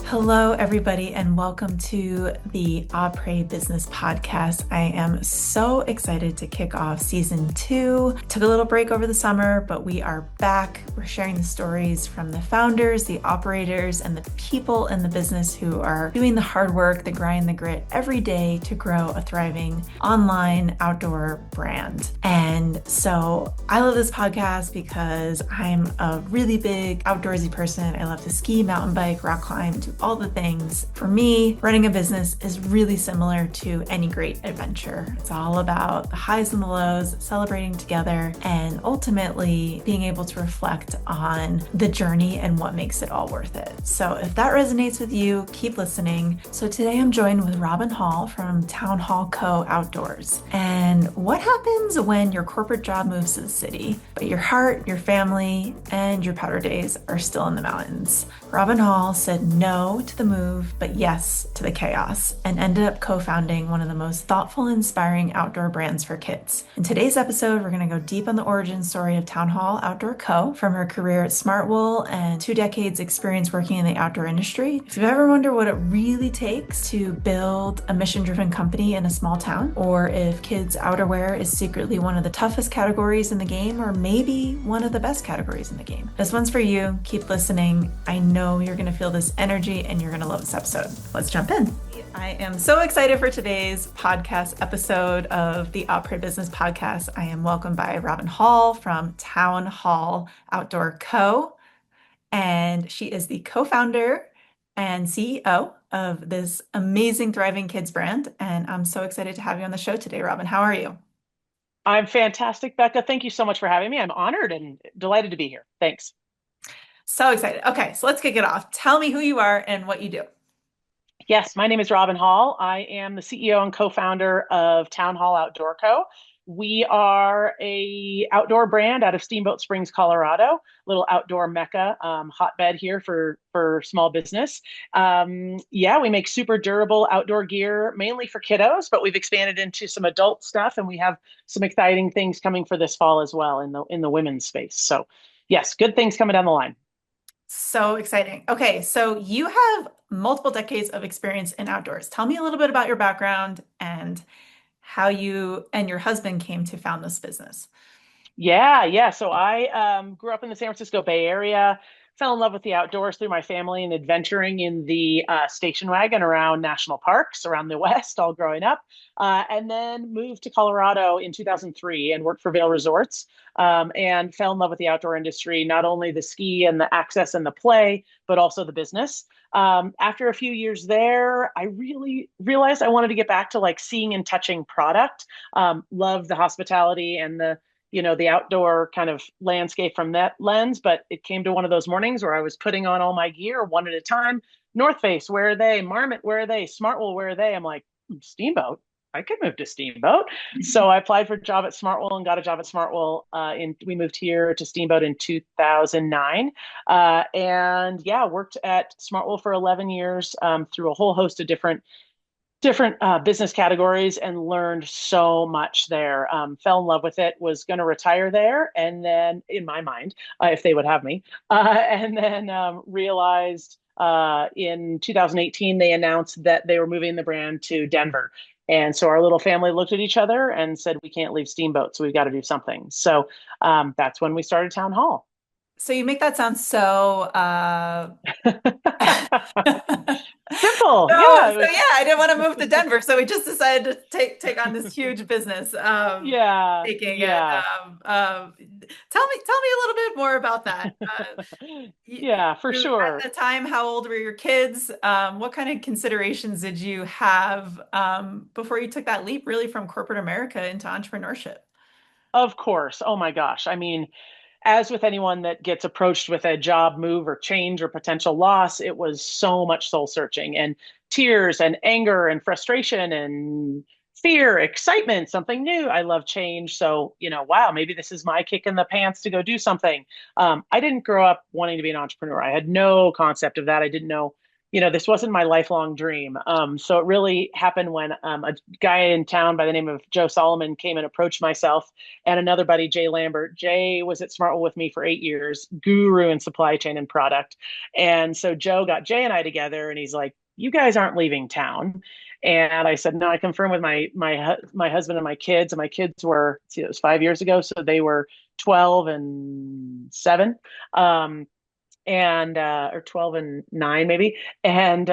Hello, everybody, and welcome to the Après Business podcast. I am so excited to kick off season 2. Took a little break over the summer, but we are back. We're sharing the stories from the founders, the operators, and the people in the business who are doing the hard work, the grind, the grit every day to grow a thriving online outdoor brand. And so I love this podcast because I'm a really big outdoorsy person. I love to ski, mountain bike, rock climb, do all the things. For me, running a business is really similar to any great adventure. It's all about the highs and the lows, celebrating together, and ultimately being able to reflect on the journey and what makes it all worth it. So if that resonates with you, keep listening. So today I'm joined with Robin Hall from Town Hall Co. Outdoors. And what happens when your corporate job moves to the city, but your heart, your family, and your powder days are still in the mountains? Robin Hall said no to the move, but yes to the chaos, and ended up co-founding one of the most thoughtful and inspiring outdoor brands for kids. In today's episode, we're going to go deep on the origin story of Town Hall Outdoor Co., from her career at Smartwool and 2 decades experience working in the outdoor industry. If you've ever wondered what it really takes to build a mission-driven company in a small town, or if kids' outerwear is secretly one of the toughest categories in the game, or maybe one of the best categories in the game, this one's for you. Keep listening. I know you're going to feel this energy and you're going to love this episode. Let's jump in. I am so excited for today's podcast episode of the Après Business podcast. I am welcomed by Robin Hall from Town Hall Outdoor Co. And she is the co-founder and CEO of this amazing, thriving kids brand. And I'm so excited to have you on the show today, Robin. How are you? I'm fantastic, Becca. Thank you so much for having me. I'm honored and delighted to be here. Thanks. So excited. Okay, so let's kick it off. Tell me who you are and what you do. Yes, my name is Robin Hall. I am the CEO and co-founder of Town Hall Outdoor Co. We are a outdoor brand out of Steamboat Springs, Colorado, little outdoor mecca, hotbed here for small business. Yeah, we make super durable outdoor gear, mainly for kiddos, but we've expanded into some adult stuff, and we have some exciting things coming for this fall as well in the women's space. So, yes, good things coming down the line. So exciting. Okay, so you have multiple decades of experience in outdoors. Tell me a little bit about your background and how you and your husband came to found this business. Yeah. So I grew up in the San Francisco Bay Area, fell in love with the outdoors through my family and adventuring in the station wagon around national parks around the West, all growing up. And then moved to Colorado in 2003 and worked for Vail Resorts, and fell in love with the outdoor industry, not only the ski and the access and the play, but also the business. After a few years there, I really realized I wanted to get back to like seeing and touching product. Loved the hospitality and the outdoor kind of landscape from that lens. But it came to one of those mornings where I was putting on all my gear one at a time. North Face, where are they? Marmot, where are they? Smartwool, where are they? I'm like, Steamboat. I could move to Steamboat. So I applied for a job at Smartwool and got a job at Smartwool. We moved here to Steamboat in 2009. And yeah, worked at Smartwool for 11 years, through a whole host of different business categories, and learned so much there. Fell in love with it, was going to retire there. And then in my mind, if they would have me, and then realized in 2018, they announced that they were moving the brand to Denver. And so our little family looked at each other and said, we can't leave Steamboat, so we've got to do something. So that's when we started Town Hall. So you make that sound so Simple. No, Yeah. so yeah, I didn't want to move to Denver, so we just decided to take on this huge business, Yeah. taking it. Yeah. Tell me a little bit more about that. Yeah, for At sure. the time, how old were your kids? What kind of considerations did you have before you took that leap, really, from corporate America into entrepreneurship? Of course. Oh my gosh. I mean, as with anyone that gets approached with a job move or change or potential loss, it was so much soul searching and tears and anger and frustration and fear, excitement, something new. I love change. So, wow, maybe this is my kick in the pants to go do something. I didn't grow up wanting to be an entrepreneur. I had no concept of that. I didn't know this wasn't my lifelong dream. So it really happened when a guy in town by the name of Joe Solomon came and approached myself and another buddy, Jay Lambert. Jay was at Smartwool with me for 8 years, guru in supply chain and product. And so Joe got Jay and I together, and he's like, "You guys aren't leaving town." And I said, "No." I confirmed with my husband and my kids, and my kids were, see, it was 5 years ago, so they were 12 and 7. And or 12 and 9 maybe. And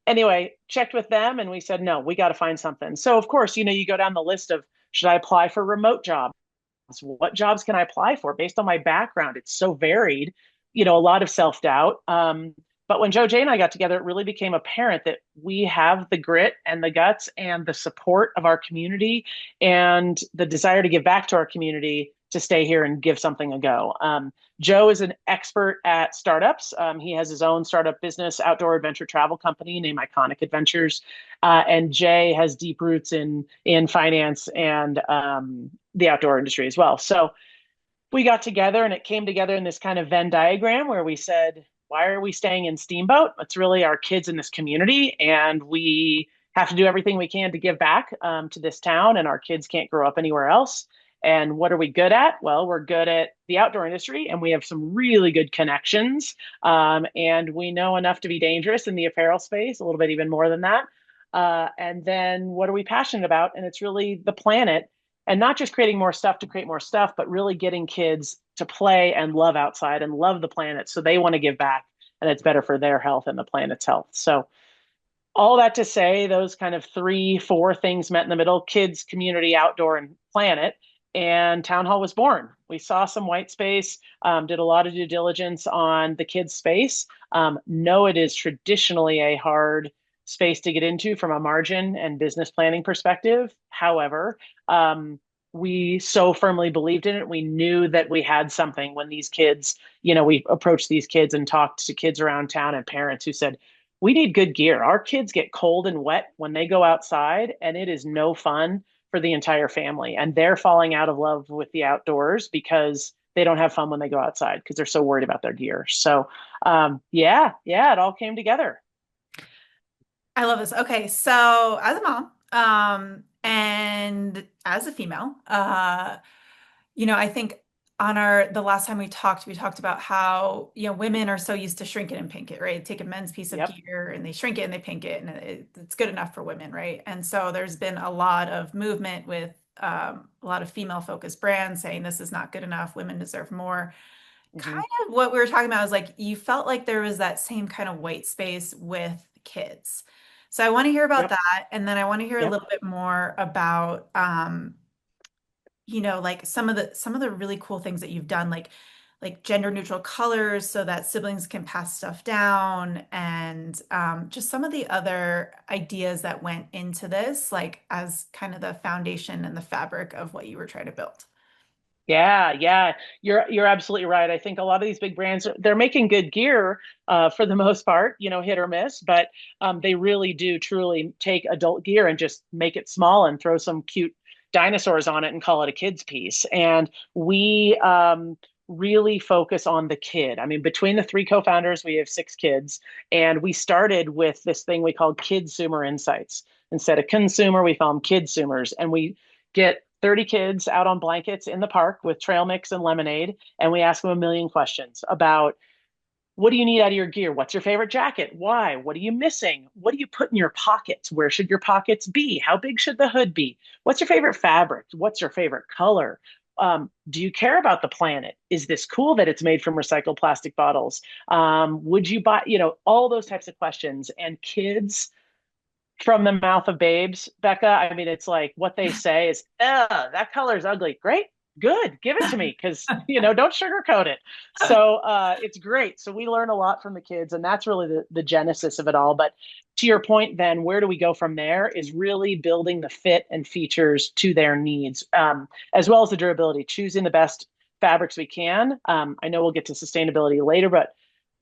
anyway, checked with them and we said, no, we got to find something. So of course, you go down the list of, should I apply for remote jobs? What jobs can I apply for based on my background? It's so varied, a lot of self-doubt. But when Jay and I got together, it really became apparent that we have the grit and the guts and the support of our community and the desire to give back to our community to stay here and give something a go. Joe is an expert at startups. He has his own startup business, outdoor adventure travel company named Iconic Adventures. And Jay has deep roots in finance and the outdoor industry as well. So we got together and it came together in this kind of Venn diagram where we said, why are we staying in Steamboat? It's really our kids in this community, and we have to do everything we can to give back to this town, and our kids can't grow up anywhere else. And what are we good at? Well, we're good at the outdoor industry, and we have some really good connections. And we know enough to be dangerous in the apparel space, a little bit even more than that. And then what are we passionate about? And it's really the planet, and not just creating more stuff to create more stuff, but really getting kids to play and love outside and love the planet. So they want to give back, and it's better for their health and the planet's health. So all that to say, those kind of 3, 4 things met in the middle: kids, community, outdoor, and planet. And Town Hall was born. We saw some white space, did a lot of due diligence on the kids' space. Know it is traditionally a hard space to get into from a margin and business planning perspective. However, we so firmly believed in it. We knew that we had something when these kids, we approached these kids and talked to kids around town and parents who said, we need good gear. Our kids get cold and wet when they go outside, and it is no fun for the entire family. And they're falling out of love with the outdoors because they don't have fun when they go outside because they're so worried about their gear. So, yeah, it all came together. I love this. Okay, so as a mom, and as a female, I think on the last time we talked about how, women are so used to shrink it and pink it, right? Take a men's piece of Yep. gear and they shrink it and they pink it, and it's good enough for women, right? And so there's been a lot of movement with a lot of female focused brands saying this is not good enough, women deserve more. Mm-hmm. Kind of what we were talking about is like you felt like there was that same kind of white space with kids. So I want to hear about Yep. that, and then I want to hear a Yep. little bit more about like some of the really cool things that you've done, like gender neutral colors so that siblings can pass stuff down, and just some of the other ideas that went into this, like as kind of the foundation and the fabric of what you were trying to build. Yeah. You're absolutely right. I think a lot of these big brands, they're making good gear for the most part, hit or miss, but they really do truly take adult gear and just make it small and throw some cute dinosaurs on it and call it a kid's piece. And we really focus on the kid. I mean, between the 3 co-founders, we have 6 kids, and we started with this thing we called Kidsumer Insights. Instead of consumer, we call them kidsumers, and we get 30 kids out on blankets in the park with trail mix and lemonade. And we ask them a million questions about, what do you need out of your gear? What's your favorite jacket? Why? What are you missing? What do you put in your pockets? Where should your pockets be? How big should the hood be? What's your favorite fabric? What's your favorite color? Do you care about the planet? Is this cool that it's made from recycled plastic bottles? Would you buy, all those types of questions. And kids, from the mouth of babes, Becca, I mean, it's like what they say is, that color is ugly. Great, good, give it to me, because don't sugarcoat it. So it's great. So we learn a lot from the kids, and that's really the genesis of it all. But to your point, then where do we go from there is really building the fit and features to their needs, as well as the durability, choosing the best fabrics we can. I know we'll get to sustainability later, but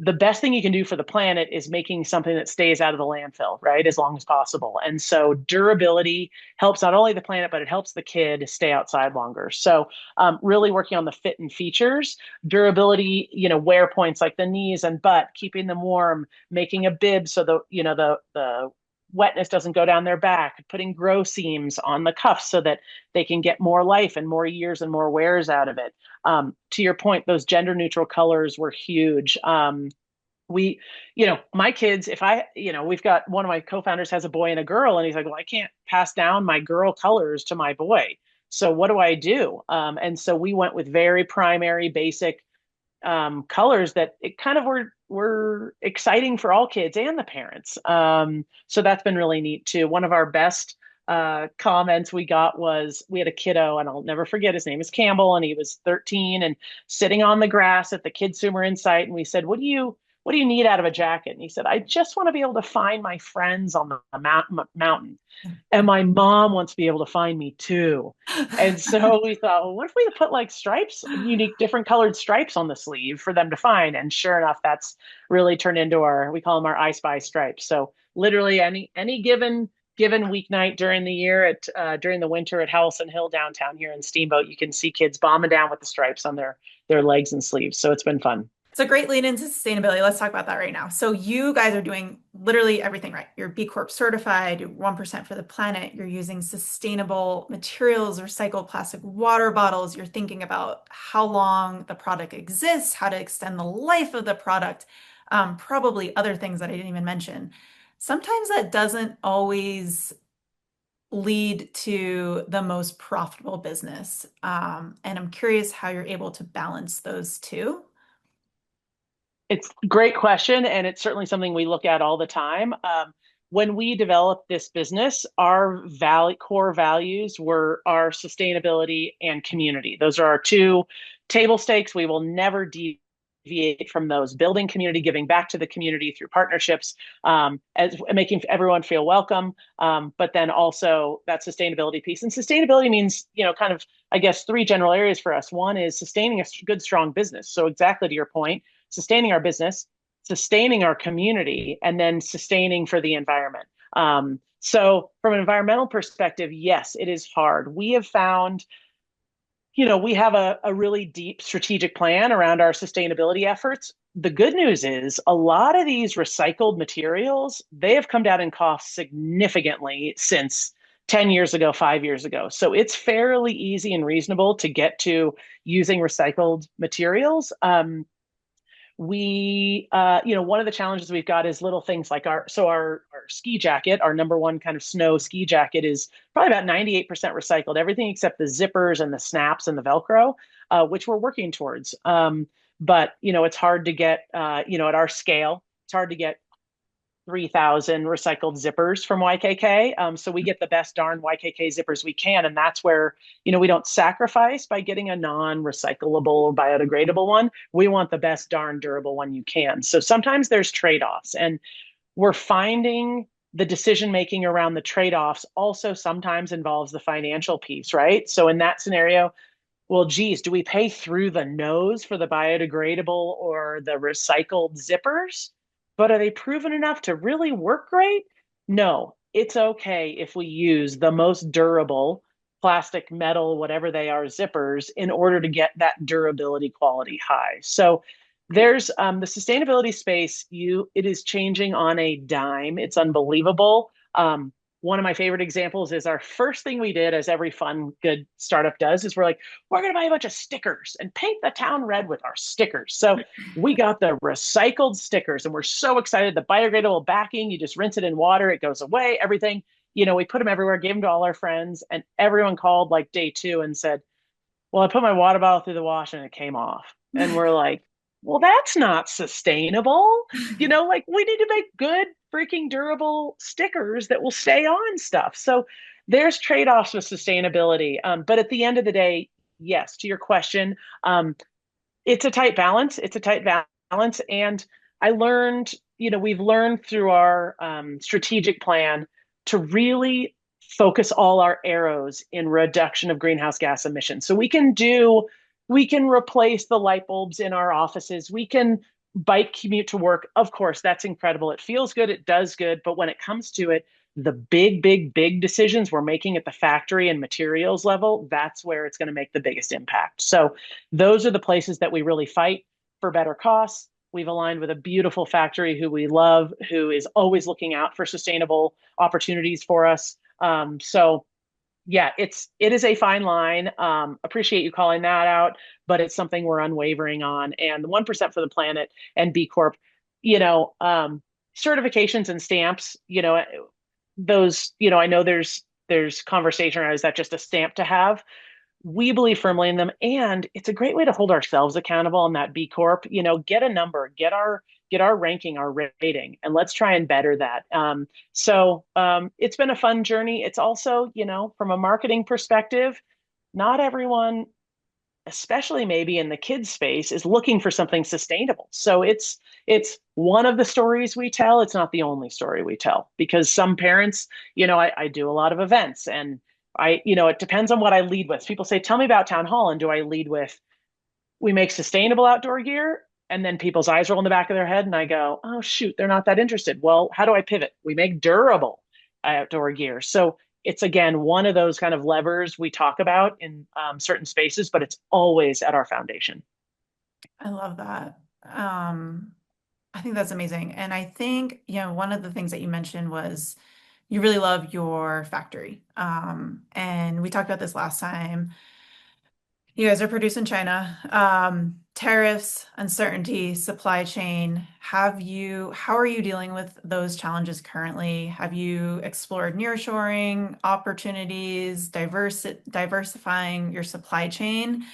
the best thing you can do for the planet is making something that stays out of the landfill, right? As long as possible. And so durability helps not only the planet, but it helps the kid stay outside longer. So really working on the fit and features, durability, wear points like the knees and butt, keeping them warm, making a bib so the wetness doesn't go down their back, putting grow seams on the cuffs so that they can get more life and more years and more wears out of it. To your point, those gender neutral colors were huge. We, my kids, if I, we've got one of my co-founders has a boy and a girl, and he's like, well, I can't pass down my girl colors to my boy. So what do I do? And so we went with very primary, basic colors that it kind of were exciting for all kids and the parents. So that's been really neat too. One of our best comments we got was we had a kiddo, and I'll never forget, his name is Campbell, and he was 13 and sitting on the grass at the Kidsumer Insight, and we said, what do you need out of a jacket? And he said, I just want to be able to find my friends on the mountain. And my mom wants to be able to find me too. And so we thought, well, what if we put like stripes, unique, different colored stripes on the sleeve for them to find? And sure enough, that's really turned into we call them our I Spy stripes. So literally any given weeknight during the year during the winter at Howelson Hill downtown here in Steamboat, you can see kids bombing down with the stripes on their legs and sleeves. So it's been fun. It's a great lead into sustainability. Let's talk about that right now. So you guys are doing literally everything right. You're B Corp certified, you're 1% for the planet. You're using sustainable materials, recycled plastic water bottles. You're thinking about how long the product exists, how to extend the life of the product, probably other things that I didn't even mention. Sometimes that doesn't always lead to the most profitable business. And I'm curious how you're able to balance those two. It's a great question, and it's certainly something we look at all the time. When we developed this business, our core values were our sustainability and community. Those are our two table stakes. We will never deviate from those. Building community, giving back to the community through partnerships, as making everyone feel welcome, but then also that sustainability piece. And sustainability means, kind of, I guess, three general areas for us. One is sustaining a good, strong business. So exactly to your point, sustaining our business, sustaining our community, and then sustaining for the environment. So from an environmental perspective, yes, it is hard. We have found, we have a really deep strategic plan around our sustainability efforts. The good news is a lot of these recycled materials, they have come down in cost significantly since 10 years ago, 5 years ago. So it's fairly easy and reasonable to get to using recycled materials. One of the challenges we've got is little things like our ski jacket, our number one kind of snow ski jacket, is probably about 98% recycled, everything except the zippers and the snaps and the Velcro, which we're working towards. But it's hard to get, at our scale, it's hard to get 3,000 recycled zippers from YKK. So we get the best darn YKK zippers we can. And that's where, we don't sacrifice by getting a non-recyclable or biodegradable one. We want the best darn durable one you can. So sometimes there's trade-offs, and we're finding the decision making around the trade-offs also sometimes involves the financial piece, right? So in that scenario, well, geez, do we pay through the nose for the biodegradable or the recycled zippers? But are they proven enough to really work great? No, it's okay if we use the most durable plastic, metal, whatever they are, zippers in order to get that durability quality high. So there's the sustainability space. It is changing on a dime. It's unbelievable. One of my favorite examples is our first thing we did, as every fun, good startup does, is we're going to buy a bunch of stickers and paint the town red with our stickers. So we got the recycled stickers, and we're so excited. The biodegradable backing, you just rinse it in water, it goes away, everything. We put them everywhere, gave them to all our friends, and everyone called like day two and said, well, I put my water bottle through the wash and it came off. And we're like, well, that's not sustainable. We need to make good freaking durable stickers that will stay on stuff. So there's trade-offs with sustainability. But at the end of the day, yes, to your question, it's a tight balance. It's a tight balance. And we've learned through our strategic plan to really focus all our arrows in reduction of greenhouse gas emissions. So we can replace the light bulbs in our offices. We can bike commute to work, of course, that's incredible. It feels good, it does good. But when it comes to it, the big decisions we're making at the factory and materials level, that's where it's going to make the biggest impact. So those are the places that we really fight for better costs. We've aligned with a beautiful factory who we love, who is always looking out for sustainable opportunities for us. So yeah, it is a fine line. Appreciate you calling that out, but it's something we're unwavering on. And the 1% for the planet and B Corp, you know, certifications and stamps, those, I know there's conversation around, is that just a stamp to have? We believe firmly in them, and it's a great way to hold ourselves accountable on that B Corp. Get a number, get our ranking, our rating, and let's try and better that. It's been a fun journey. It's also, from a marketing perspective, not everyone, especially maybe in the kids space, is looking for something sustainable. So it's one of the stories we tell. It's not the only story we tell, because some parents, I do a lot of events, and it depends on what I lead with. People say, tell me about town hall. And do I lead with, we make sustainable outdoor gear? And then people's eyes roll in the back of their head, and I go, oh, shoot, they're not that interested. Well, how do I pivot? We make durable outdoor gear. So it's, again, one of those kind of levers we talk about in certain spaces, but it's always at our foundation. I love that. I think that's amazing. And I think, one of the things that you mentioned was you really love your factory. And we talked about this last time. You guys are produced in China. Tariffs, uncertainty, supply chain. How are you dealing with those challenges currently? Have you explored nearshoring opportunities, diversifying your supply chain,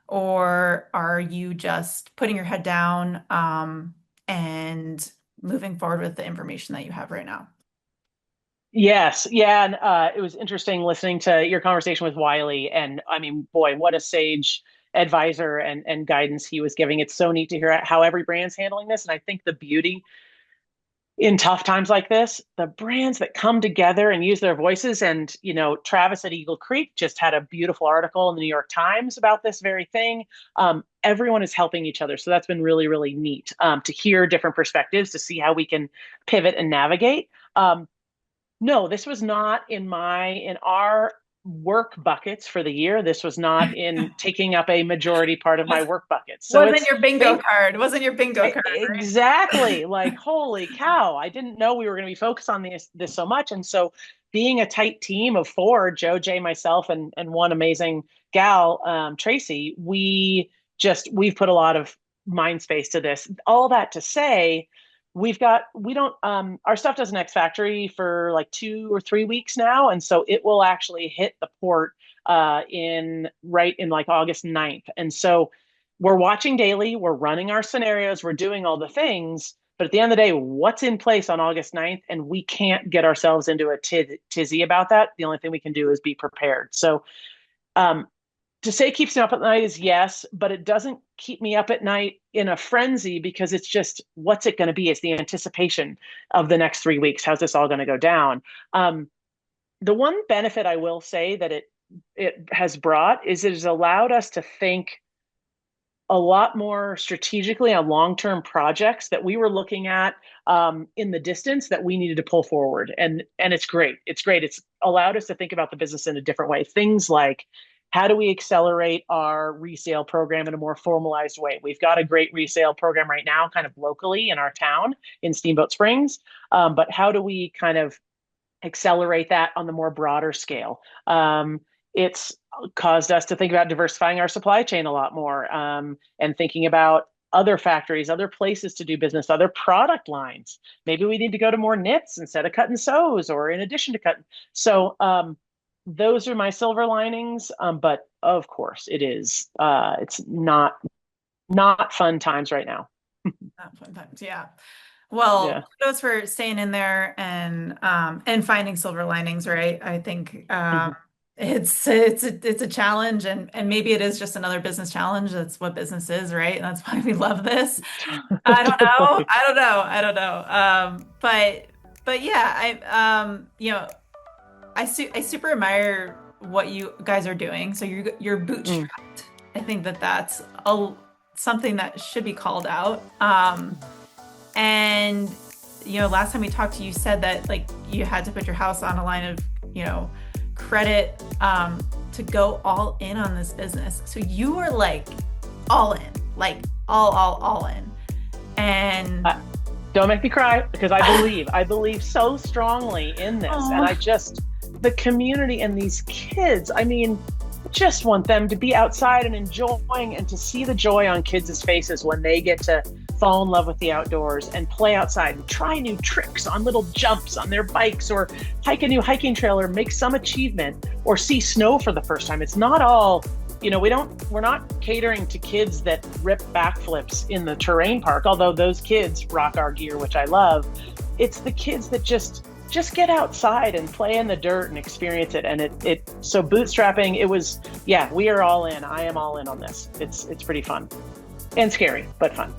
or are you just putting your head down, and moving forward with the information that you have right now? Yes, yeah, and it was interesting listening to your conversation with Wiley, and I mean, boy, what a sage advisor and guidance he was giving. It's so neat to hear how every brand's handling this, and I think the beauty in tough times like this, the brands that come together and use their voices, and Travis at Eagle Creek just had a beautiful article in the New York Times about this very thing. Everyone is helping each other, so that's been really, really neat to hear different perspectives, to see how we can pivot and navigate. No, this was not in our work buckets for the year. This was not in taking up a majority part of my work buckets. So Wasn't it's your bingo card. Wasn't your bingo card, right? exactly like, holy cow, I didn't know we were going to be focused on this so much. And so being a tight team of four, Joe, Jay, myself, and one amazing gal, Tracy, we've put a lot of mind space to this. All that to say, our stuff doesn't X factory for like 2 or 3 weeks now. And so it will actually hit the port in like August 9th. And so we're watching daily, we're running our scenarios, we're doing all the things. But at the end of the day, what's in place on August 9th? And we can't get ourselves into a tizzy about that. The only thing we can do is be prepared. So um, to say it keeps me up at night is yes, but it doesn't keep me up at night in a frenzy, because it's just, what's it going to be? It's the anticipation of the next 3 weeks. How's this all going to go down? The one benefit I will say that it has brought is it has allowed us to think a lot more strategically on long-term projects that we were looking at in the distance that we needed to pull forward. And it's great. It's great. It's allowed us to think about the business in a different way. Things like, how do we accelerate our resale program in a more formalized way? We've got a great resale program right now, kind of locally in our town in Steamboat Springs. But how do we kind of accelerate that on the more broader scale? It's caused us to think about diversifying our supply chain a lot more, and thinking about other factories, other places to do business, other product lines. Maybe we need to go to more knits instead of cut and sews, or in addition to cut. So those are my silver linings. But of course, it's not fun times right now. Not fun times, yeah. Well, Yeah. kudos for staying in there and finding silver linings, right? I think Mhm. it's a challenge, and maybe it is just another business challenge. That's what business is, right? And that's why we love this. I don't know. Totally. I don't know. I don't know. But yeah, I super admire what you guys are doing. So you're Mm. bootstrapped. I think that's a something that should be called out. And, last time we talked to you, said that like you had to put your house on a line of, credit to go all in on this business. So you were like all in, like all in. And don't make me cry, because I believe so strongly in this. And the community and these kids, I mean, just want them to be outside and enjoying, and to see the joy on kids' faces when they get to fall in love with the outdoors and play outside and try new tricks on little jumps on their bikes, or hike a new hiking trail, or make some achievement, or see snow for the first time. It's not all, we're not catering to kids that rip backflips in the terrain park, although those kids rock our gear, which I love. It's the kids that just get outside and play in the dirt and experience it. And so bootstrapping, it was, we are all in. I am all in on this. It's pretty fun and scary, but fun.